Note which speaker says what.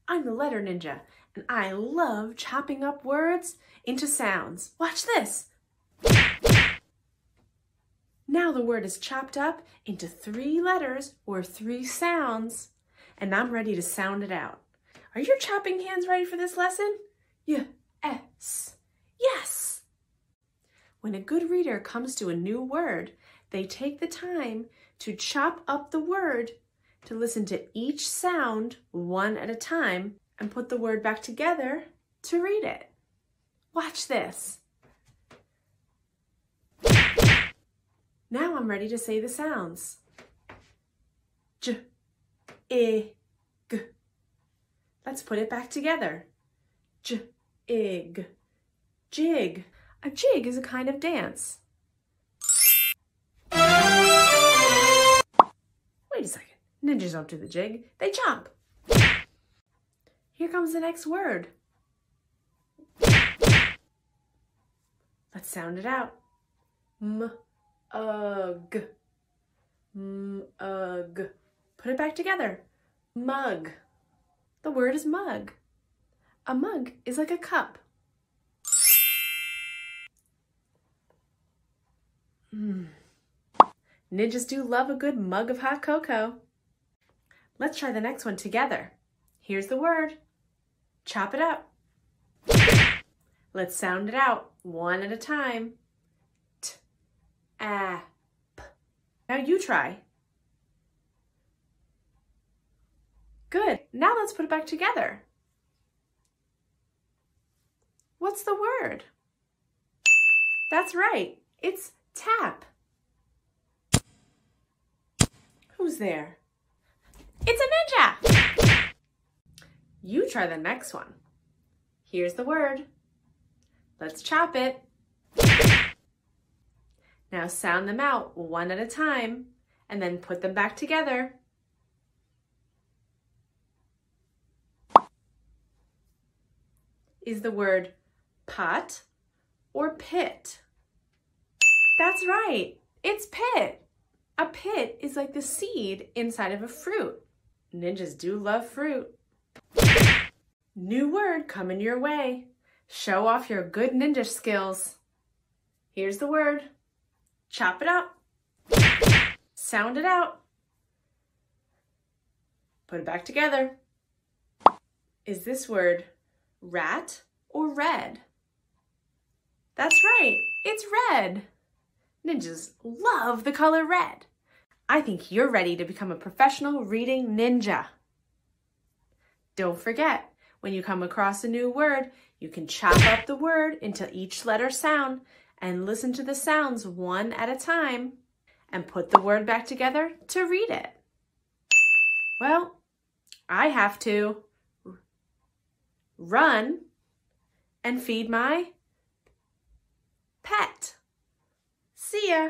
Speaker 1: I'm the letter ninja, and I love chopping up words into sounds. Watch this. Now the word is chopped up into 3 letters or 3 sounds, and I'm ready to sound it out. Are your chopping hands ready for this lesson? Yes. Yes. When a good reader comes to a new word, they take the time to chop up the word, to listen to each sound one at a time, and put the word back together to read it. Watch this. Now I'm ready to say the sounds. J, I, G. Let's put it back together. J, I, G. Jig. A jig is a kind of dance. Wait a second. Ninjas don't do the jig. They jump. Here comes the next word. Let's sound it out. M-ug. M-ug. Put it back together. Mug. The word is mug. A mug is like a cup. Ninjas do love a good mug of hot cocoa. Let's try the next one together. Here's the word. Chop it up. Let's sound it out one at a time. T-a-p. Now you try. Good. Now let's put it back together. What's the word? That's right. It's tap. Who's there? It's a ninja! You try the next one. Here's the word. Let's chop it. Now sound them out one at a time and then put them back together. Is the word pot or pit? That's right, it's pit. A pit is like the seed inside of a fruit. Ninjas do love fruit. New word coming your way. Show off your good ninja skills. Here's the word. Chop it up. Sound it out. Put it back together. Is this word rat or red? That's right, it's red. Ninjas love the color red. I think you're ready to become a professional reading ninja. Don't forget, when you come across a new word, you can chop up the word into each letter sound and listen to the sounds one at a time and put the word back together to read it. Well, I have to run and feed my pet. See ya.